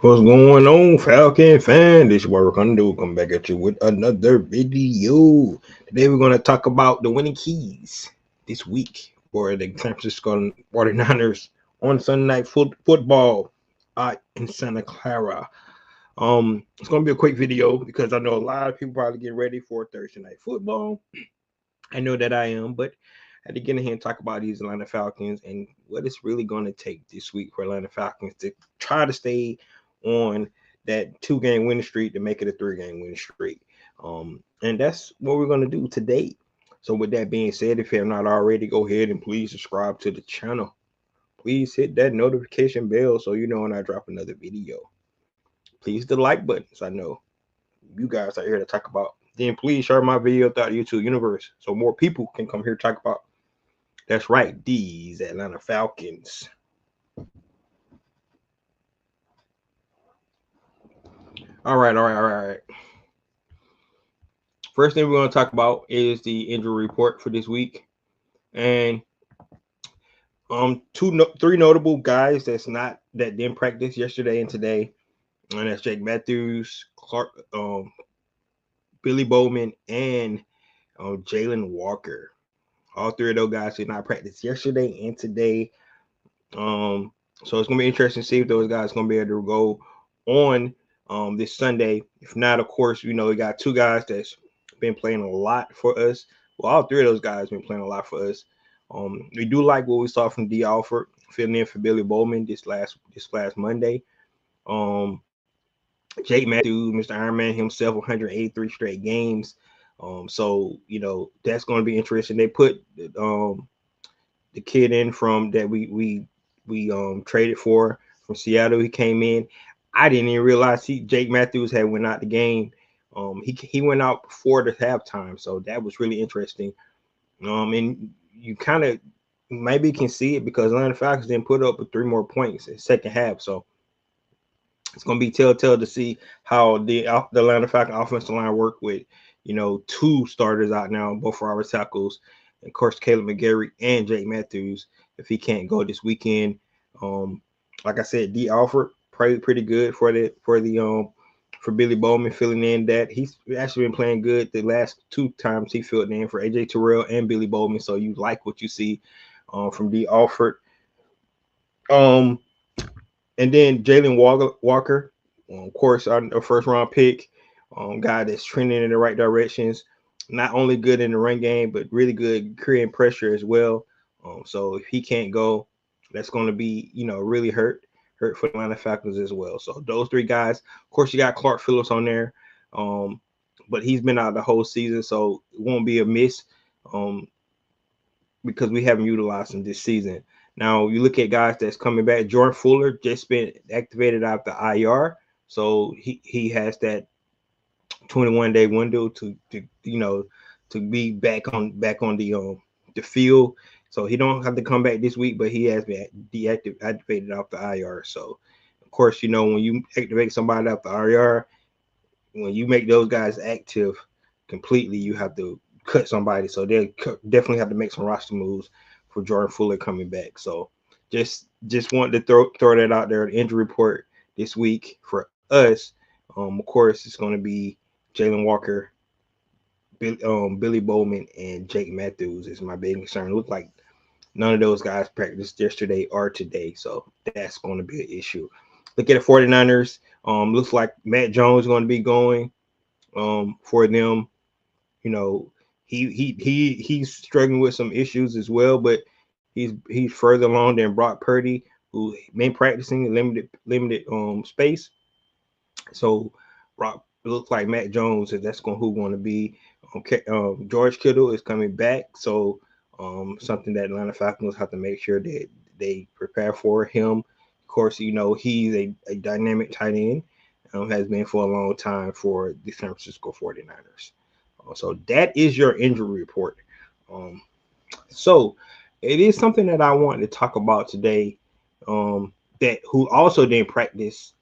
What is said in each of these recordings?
What's going on, Falcon fan? This is what we're gonna do. Come back at you with another video. Today we're gonna talk about the winning keys this week for the San Francisco 49ers on Sunday night football in Santa Clara. It's gonna be a quick video because I know a lot of people probably getting ready for Thursday night football. I know that I am, but I had to get in here and talk about these Atlanta Falcons and what it's really going to take this week for Atlanta Falcons to try to stay on that 2-game winning streak to make it a 3-game winning streak. And that's what we're going to do today. So with that being said, if you have not already, go ahead and please subscribe to the channel. Please hit that notification bell so you know when I drop another video. Please the like button so I know you guys are here to talk about. Then please share my video throughout the YouTube universe so more people can come here to talk about. That's right, these Atlanta Falcons. All right. First thing we're going to talk about is the injury report for this week, and three notable guys that didn't practice yesterday and today, and that's Jake Matthews, Clark, Billy Bowman, and Jalen Walker. All three of those guys did not practice yesterday and today. So it's gonna be interesting to see if those guys are gonna be able to go on this Sunday. If not, of course, we got two guys that's been playing a lot for us. Well, all three of those guys been playing a lot for us. We do like what we saw from D. Alford filling in for Billy Bowman this last Monday. Jake Matthews, Mr. Ironman himself, 183 straight games. So that's going to be interesting. They put the kid in from that we traded for from Seattle. He came in. I didn't even realize Jake Matthews had went out the game. He went out before the halftime, so that was really interesting. And you kind of maybe can see it because Atlanta Falcons didn't put up 3 more points in the second half. So it's going to be telltale to see how the Atlanta Falcons offensive line work with, 2 starters out now, both for our tackles, and of course Caleb McGarry and Jake Matthews. If he can't go this weekend, like I said, D. Alford pretty good for Billy Bowman filling in. That he's actually been playing good the last 2 times he filled in for AJ Terrell and Billy Bowman. So you like what you see from D. Alford. And then Jalen Walker, of course, a first-round pick, guy that's trending in the right directions. Not only good in the run game, but really good creating pressure as well. So if he can't go, that's going to be, really hurt for Atlanta Falcons as well. So those 3 guys. Of course, you got Clark Phillips on there, but he's been out the whole season, so it won't be a miss because we haven't utilized him this season. Now you look at guys that's coming back. Jordan Fuller just been activated out the IR, so he has that 21-day window to be back on the field. So he don't have to come back this week, but he has been activated off the IR. So of course, when you activate somebody off the IR, when you make those guys active completely, you have to cut somebody. So they definitely have to make some roster moves for Jordan Fuller coming back. So just wanted to throw that out there. The injury report this week for us. Of course, it's going to be Jalen Walker, Billy Bowman, and Jake Matthews is my big concern. It looked like none of those guys practiced yesterday or today, so that's going to be an issue. Look at the 49ers. Looks like Matt Jones is going to be going for them. He's struggling with some issues as well, but he's further along than Brock Purdy, who been practicing limited space. So Brock looks like Matt Jones, and that's who's going to be. Okay, George Kittle is coming back, so something that Atlanta Falcons have to make sure that they prepare for him. Of course, he's a dynamic tight end, has been for a long time for the San Francisco 49ers. So that is your injury report. So it is something that I wanted to talk about today. That who also didn't practice,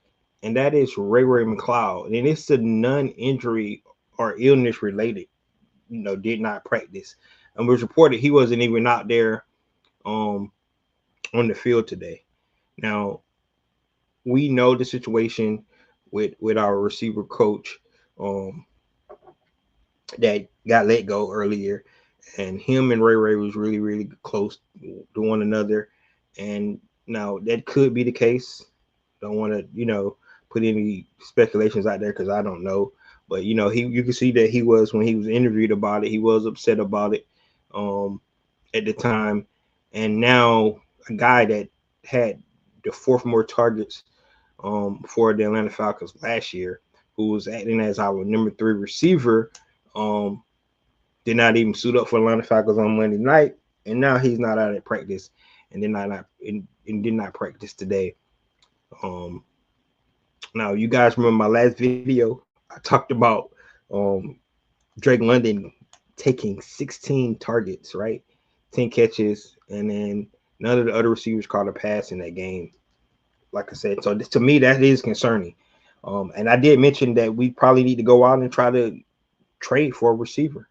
and that is Ray McLeod, and it's a non-injury or illness related. Did not practice, and was reported he wasn't even out there on the field today. Now, we know the situation with our receiver coach that got let go earlier, and him and Ray was really close to one another, and now that could be the case. Don't want to put any speculations out there because I don't know, but you can see that he was, when he was interviewed about it, he was upset about it um at the time, and now a guy that had the fourth more targets for the Atlanta Falcons last year, who was acting as our number 3 receiver, um, did not even suit up for Atlanta Falcons on Monday night, and now he's not out at practice, and did not practice today. Um, Now you guys remember my last video? I talked about um, Drake London taking 16 targets, right? 10 catches, and then none of the other receivers caught a pass in that game. Like I said, so to me that is concerning. And I did mention that we probably need to go out and try to trade for a receiver,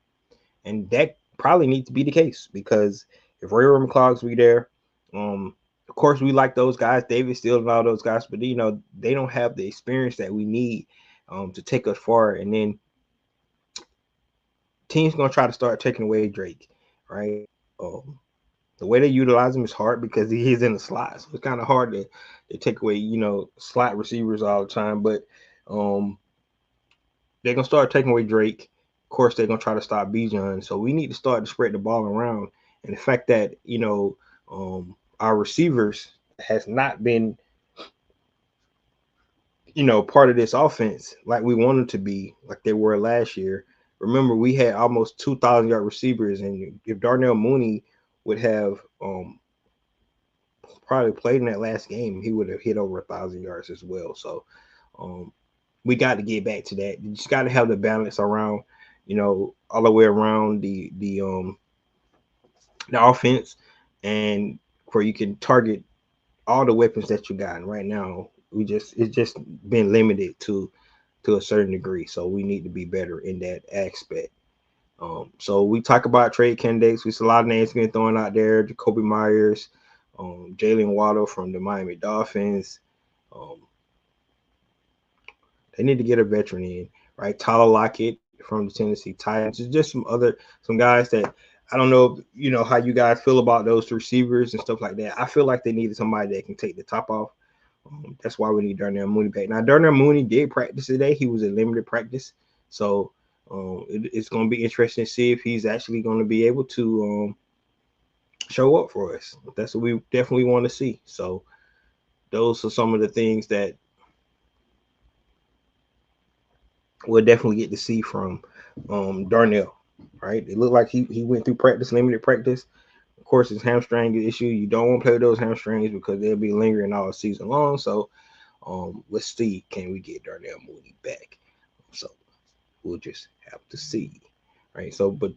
and that probably needs to be the case because if Ray McCloug's be there, of course we like those guys, David Steele and all those guys, but they don't have the experience that we need to take us far. And then teams gonna try to start taking away Drake, right? The way they utilize him is hard because he is in the slot, so it's kind of hard to take away slot receivers all the time. But um, they're gonna start taking away Drake. Of course, they're gonna try to stop Bijan. So we need to start to spread the ball around. And the fact that our receivers has not been part of this offense like we wanted to be, like they were last year. Remember, we had almost 2,000-yard receivers, and if Darnell Mooney would have probably played in that last game, he would have hit over 1,000 yards as well. So we got to get back to that. You just got to have the balance around, all the way around the offense, and where you can target all the weapons that you got. And right now, it's just been limited to a certain degree. So we need to be better in that aspect. So we talk about trade candidates. We see a lot of names being thrown out there: Jacoby Myers, Jalen Waddle from the Miami Dolphins. Um, they need to get a veteran in, right? Tyler Lockett from the Tennessee Titans. There's just some guys that I don't know, how you guys feel about those receivers and stuff like that. I feel like they needed somebody that can take the top off. That's why we need Darnell Mooney back. Now, Darnell Mooney did practice today. He was in limited practice. So it's going to be interesting to see if he's actually going to be able to show up for us. That's what we definitely want to see. So those are some of the things that we'll definitely get to see from Darnell, right? It looked like he went through practice, limited practice. Of course, his hamstring issue. You don't want to play with those hamstrings because they'll be lingering all season long. So let's see, can we get Darnell Mooney back? So we'll just have to see, right? So, but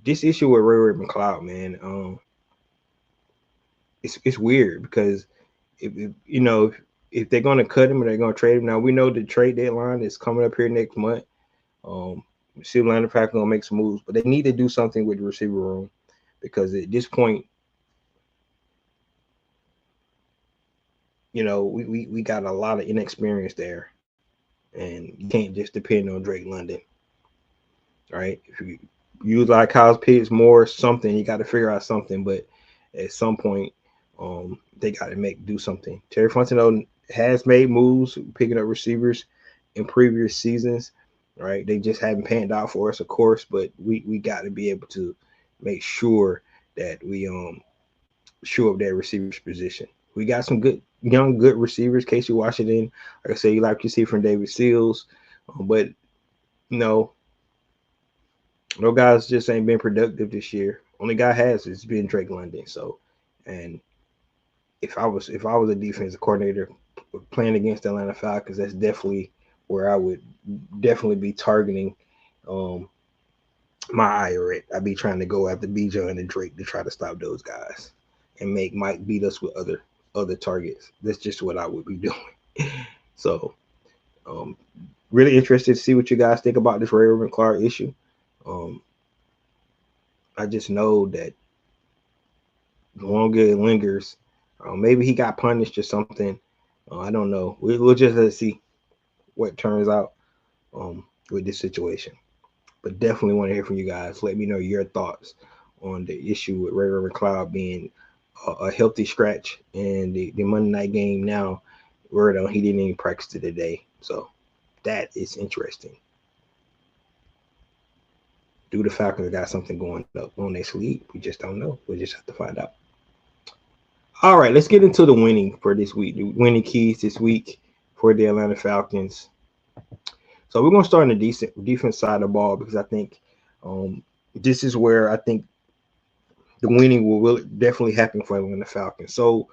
this issue with Ray McCloud, man, it's weird because if they're gonna cut him or they're gonna trade him, now we know the trade deadline is coming up here next month. See, Atlanta Falcons gonna make some moves, but they need to do something with the receiver room because at this point, we got a lot of inexperience there, and you can't just depend on Drake London, right? If you use like Kyle Pitts more something, you got to figure out something. But at some point, they got to do something. Terry Fontenot has made moves, picking up receivers in previous seasons, right? They just haven't panned out for us, of course, but we got to be able to make sure that we shore up that receivers position. We got some good good receivers. Casey Washington, like I said, you like you see from David Seals, but no, no guys just ain't been productive this year. Only guy has been Drake London. So, and if I was a defensive coordinator playing against the Atlanta Falcons, that's definitely where I would definitely be targeting my ire at. I'd be trying to go after Bijan and Drake to try to stop those guys and make Mike beat us with other targets. That's just what I would be doing. So, um, really interested to see what you guys think about this Ray Clark issue. Um, I just know that the longer it lingers, maybe he got punished or something. I don't know. We'll just see what turns out with this situation. But definitely want to hear from you guys. Let me know your thoughts on the issue with Ray Ray McCloud being a healthy scratch and the Monday night game now. Word on he didn't even practice today. So that is interesting. Do the Falcons got something going up on their sleeve? We just don't know. We just have to find out. All right, let's get into the winning for this week. The winning keys this week for the Atlanta Falcons. So we're gonna start on the defense side of the ball because I think this is where I think the winning will definitely happen for Atlanta Falcons. So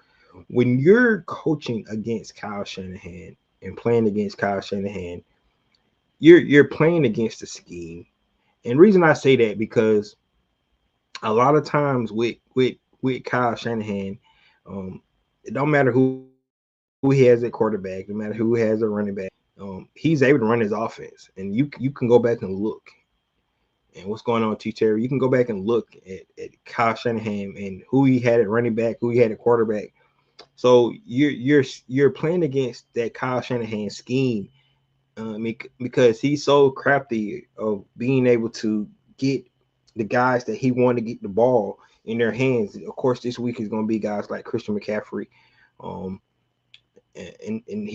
when you're coaching against Kyle Shanahan and playing against Kyle Shanahan, you're playing against the scheme. And reason I say that because a lot of times with Kyle Shanahan, it don't matter who he has at quarterback, no matter who has a running back, he's able to run his offense. And you can go back and look and what's going on with T. Terry. You can go back and look at Kyle Shanahan and who he had at running back, who he had at quarterback. So you're playing against that Kyle Shanahan scheme because he's so crafty of being able to get the guys that he want to get the ball in their hands. Of course, this week is going to be guys like Christian McCaffrey, um, and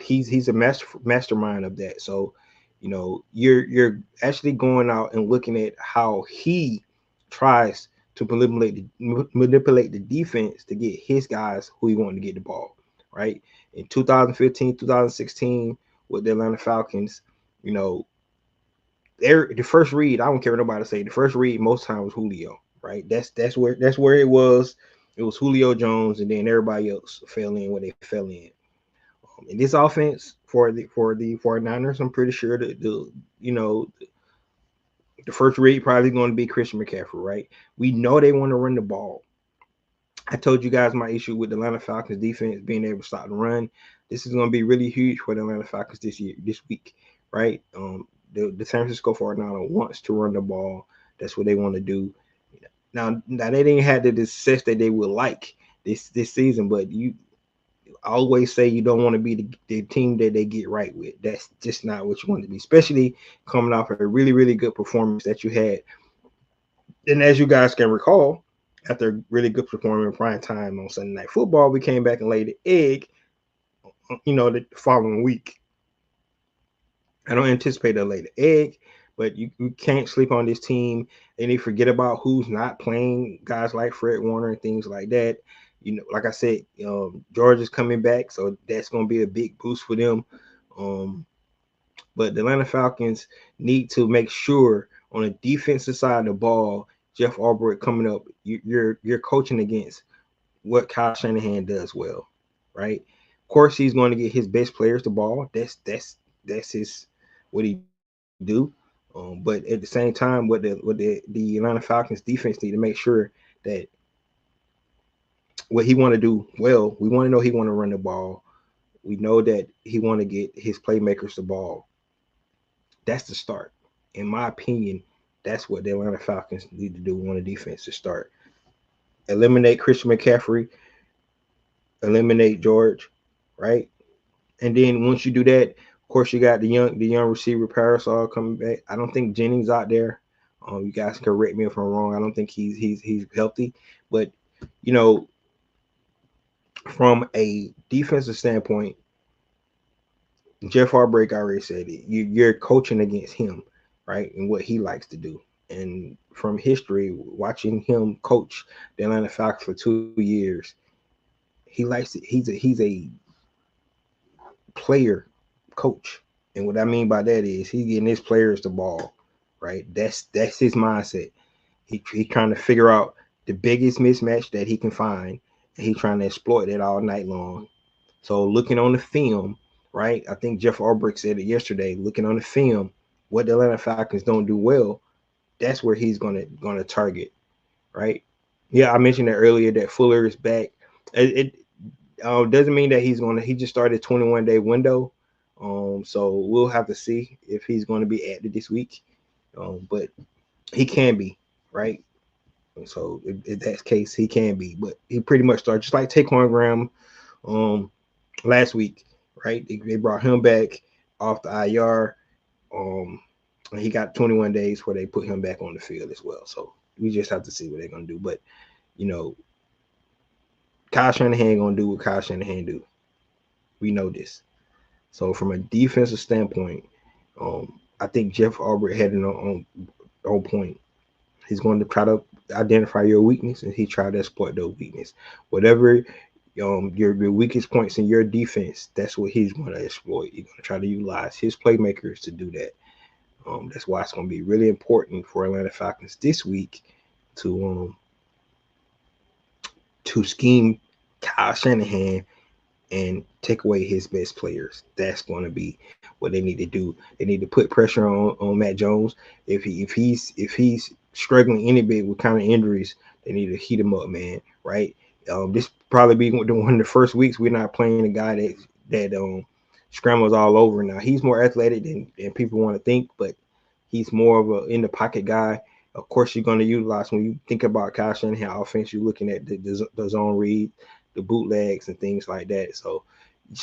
he's a mastermind of that. So, you're actually going out and looking at how he tries to manipulate the defense to get his guys who he wanted to get the ball, right? In 2015, 2016 with the Atlanta Falcons, you know, the first read, I don't care what nobody say, the first read most times was Julio, right? That's where it was. It was Julio Jones, and then everybody else fell in where they fell in. In this offense for the 49ers, I'm pretty sure that the first read probably going to be Christian McCaffrey, right? We know they want to run the ball. I told you guys my issue with the Atlanta Falcons defense being able to stop the run. This is going to be really huge for the Atlanta Falcons this week, right? The San Francisco 49ers wants to run the ball. That's what they want to do. Now they didn't have the success that they would like this season, but you always say you don't want to be the team that they get right with. That's just not what you want to be, especially coming off a really, really good performance that you had. And as you guys can recall, after a really good performance in prime time on Sunday Night Football, we came back and laid the egg, the following week. I don't anticipate a lay the egg, but you can't sleep on this team and you forget about who's not playing, guys like Fred Warner and things like that. Like I said, George is coming back, so that's going to be a big boost for them. But the Atlanta Falcons need to make sure on the defensive side of the ball, Jeff Albrecht coming up, you're coaching against what Kyle Shanahan does well, right? Of course, he's going to get his best players the ball. That's his what he do. But at the same time, what the Atlanta Falcons defense need to make sure that what he want to do well. We want to know he want to run the ball. We know that he want to get his playmakers the ball. That's the start. In my opinion, that's what the Atlanta Falcons need to do on the defense to start. Eliminate Christian McCaffrey, eliminate George, right? And then once you do that, of course, you got the young receiver Parasol coming back. I don't think Jennings out there. You guys can correct me if I'm wrong. I don't think he's healthy, but you know, from a defensive standpoint, Jeff Harbaugh already said it. You're coaching against him, right, and what he likes to do. And from history, watching him coach the Atlanta Falcons for 2 years, he likes it. He's a player coach, and what I mean by that is he's getting his players the ball, right? That's his mindset. He's trying to figure out the biggest mismatch that he can find, and he's trying to exploit it all night long. So looking on the film, right? I think Jeff Albrecht said it yesterday. Looking on the film, what the Atlanta Falcons don't do well, that's where he's gonna target, right? Yeah, I mentioned that earlier that Fuller is back. It doesn't mean that he just started a 21-day window. So we'll have to see if he's going to be active this week. But he can be, right? So if that's the case, he can be. But he pretty much started just like Taquan Graham, last week, right? They brought him back off the IR. Um, and he got 21 days where they put him back on the field as well. So we just have to see what they're gonna do. But you know, Kyle Shanahan gonna do what Kyle Shanahan do. We know this. So from a defensive standpoint, I think Jeff Albert had it on point. He's going to try to identify your weakness and he try to exploit those weakness. Whatever your weakest points in your defense, that's what he's going to exploit. He's going to try to utilize his playmakers to do that. That's why it's going to be really important for Atlanta Falcons this week to scheme Kyle Shanahan and take away his best players. That's going to be what they need to do. They need to put pressure on Matt Jones. If he's struggling any bit with kind of injuries, they need to heat him up, man. Right? This probably be one of the first weeks we're not playing a guy that scrambles all over. Now he's more athletic than people want to think, but he's more of a in the pocket guy. Of course, you're going to utilize when you think about Kyle Shanahan offense. You're looking at the zone read, the bootlegs, and things like that. So you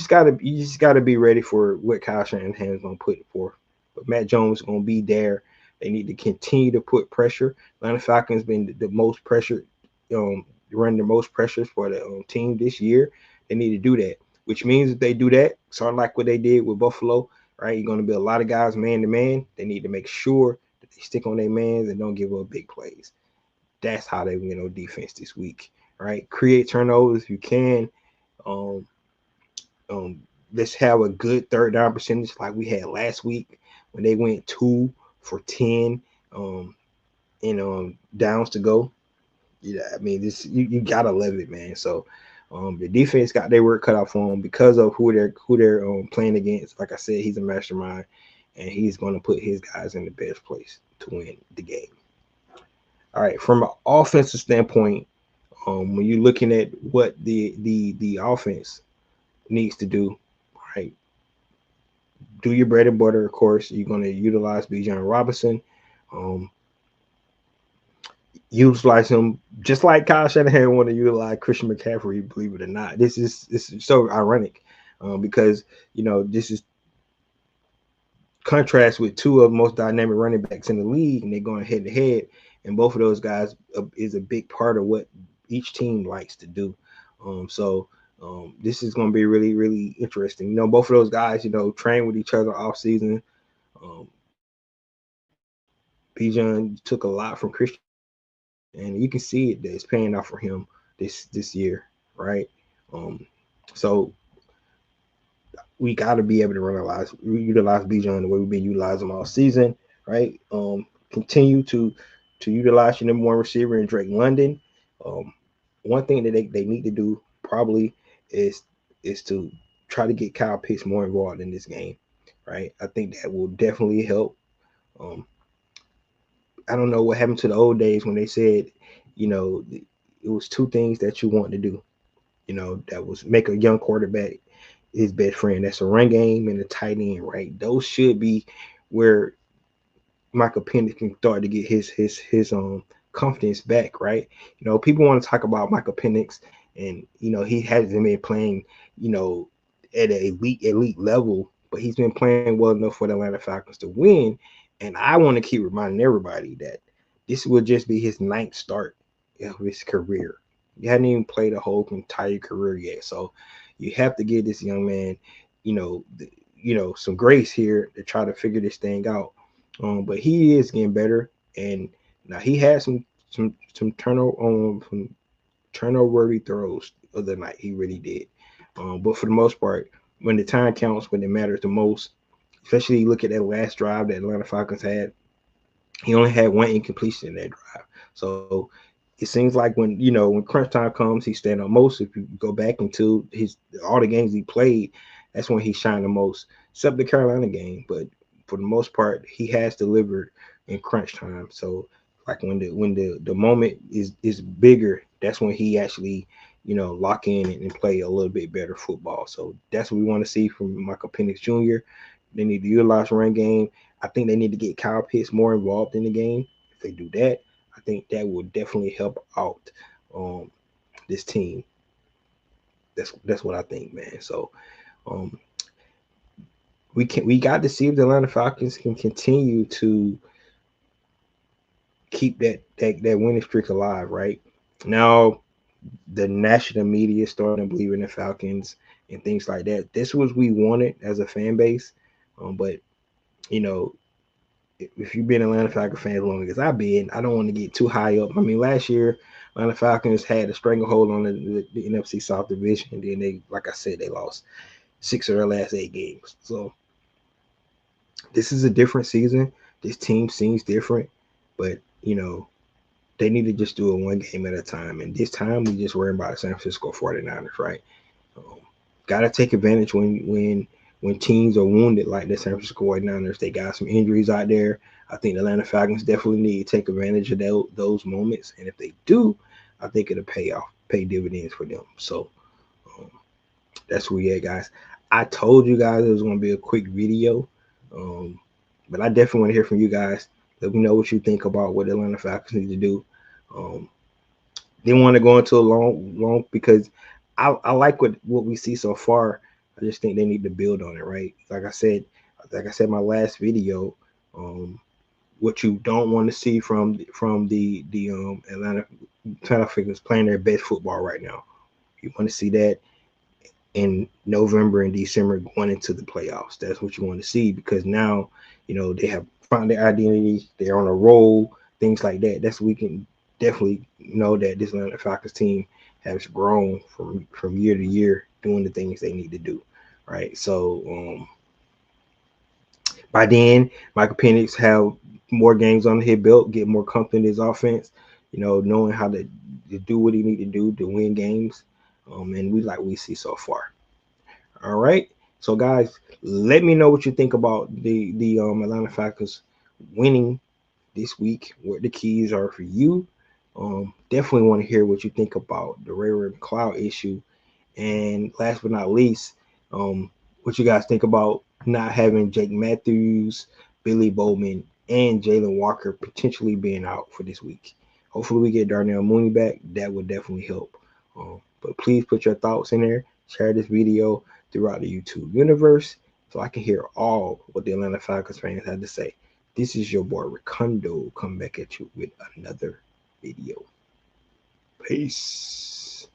just gotta be ready for what Kyle Shanahan is going to put forth. But Matt Jones is going to be there. They need to continue to put pressure. Atlanta Falcons been the most pressured, running the most pressures for the team this year. They need to do that, which means if they do that, sort of like what they did with Buffalo, right? You're going to be a lot of guys man to man. They need to make sure that they stick on their mans and don't give up big plays. That's how they win on defense this week, right? Create turnovers if you can. Um, um, let's have a good third down percentage like we had last week when they went 2 for 10 in downs to go. Yeah, I mean this you gotta love it, man. So the defense got their work cut out for them because of who they're playing against. Like I said, he's a mastermind, and he's going to put his guys in the best place to win the game. All right, from an offensive standpoint, when you're looking at what the offense needs to do, right? Do your bread and butter. Of course, you're going to utilize Bijan Robinson. Um, utilize him just like Kyle Shanahan want to utilize Christian McCaffrey. Believe it or not, this is so ironic because this is contrast with two of the most dynamic running backs in the league, and they're going head to head. And both of those guys is a big part of what each team likes to do. So this is going to be really, really interesting. Both of those guys, train with each other off season. Um, Bijan took a lot from Christian, and you can see it that it's paying off for him this year, right? Um, so we got to be able to utilize Bijan the way we've been utilizing him all season, right? Continue to utilize your number one receiver in Drake London. Um, one thing that they need to do probably is to try to get Kyle Pitts more involved in this game, right? I think that will definitely help. Um, I don't know what happened to the old days when they said, you know, it was two things that you want to do. That was make a young quarterback his best friend. That's a run game and a tight end, right? Those should be where Michael Penix can start to get his confidence back, right? People want to talk about Michael Penix, and he hasn't been playing, you know, at an elite level, but he's been playing well enough for the Atlanta Falcons to win. And I want to keep reminding everybody that this will just be his ninth start of his career. He hadn't even played a whole entire career yet, so you have to give this young man, you know, some grace here to try to figure this thing out. But he is getting better, and now he had some turnover worthy throws the other night. He really did. But for the most part, when the time counts, when it matters the most, especially you look at that last drive that Atlanta Falcons had, he only had one incompletion in that drive. So it seems like when crunch time comes, he stand up most. If you go back into his all the games he played, that's when he shined the most, except the Carolina game. But for the most part, he has delivered in crunch time. So like when the moment is bigger, that's when he actually lock in and play a little bit better football. So that's what we want to see from Michael Penix Jr. They need to utilize run game. I think they need to get Kyle Pitts more involved in the game. If they do that, I think that will definitely help out um, this team. That's what I think, man. So um, we got to see if the Atlanta Falcons can continue to keep that winning streak alive. Right now, the national media is starting to believe in the Falcons and things like that. This was we wanted as a fan base, but you know, if you've been an Atlanta Falcons fan as long as I've been, I don't want to get too high up. I mean, last year Atlanta Falcons had a stranglehold on the NFC South division, and then they, like I said, they lost 6 of their last 8 games. So this is a different season. This team seems different, but they need to just do it one game at a time. And this time we just worrying about the San Francisco 49ers, right? Um, Got to take advantage when teams are wounded like the San Francisco 49ers. They got some injuries out there. I think the Atlanta Falcons definitely need to take advantage of those moments. And if they do, I think it'll pay dividends for them. So um, that's where we at, guys. I told you guys it was going to be a quick video, um, but I definitely want to hear from you guys. Let me know what you think about what the Atlanta Falcons need to do. Um, didn't want to go into a long because I like what we see so far. I just think they need to build on it, right? Like I said in my last video, what you don't want to see from the Atlanta Falcons playing their best football right now. You want to see that in November and December going into the playoffs. That's what you want to see because now, they have found their identity. They're on a roll, things like that. That's we can definitely know that this Atlanta Falcons team has grown from year to year doing the things they need to do. Right. So by then, Michael Penix have more games on his belt, get more comfortable in his offense, knowing how to do what he need to do to win games. And we see so far. All right. So guys, let me know what you think about the Atlanta Falcons winning this week. What the keys are for you. Definitely want to hear what you think about the Ray Cloud issue. And last but not least, what you guys think about not having Jake Matthews, Billy Bowman, and Jalen Walker potentially being out for this week. Hopefully we get Darnell Mooney back. That would definitely help. But please put your thoughts in there. Share this video throughout the YouTube universe so I can hear all what the Atlanta Falcons fans had to say. This is your boy Ricondo coming back at you with another video. Peace.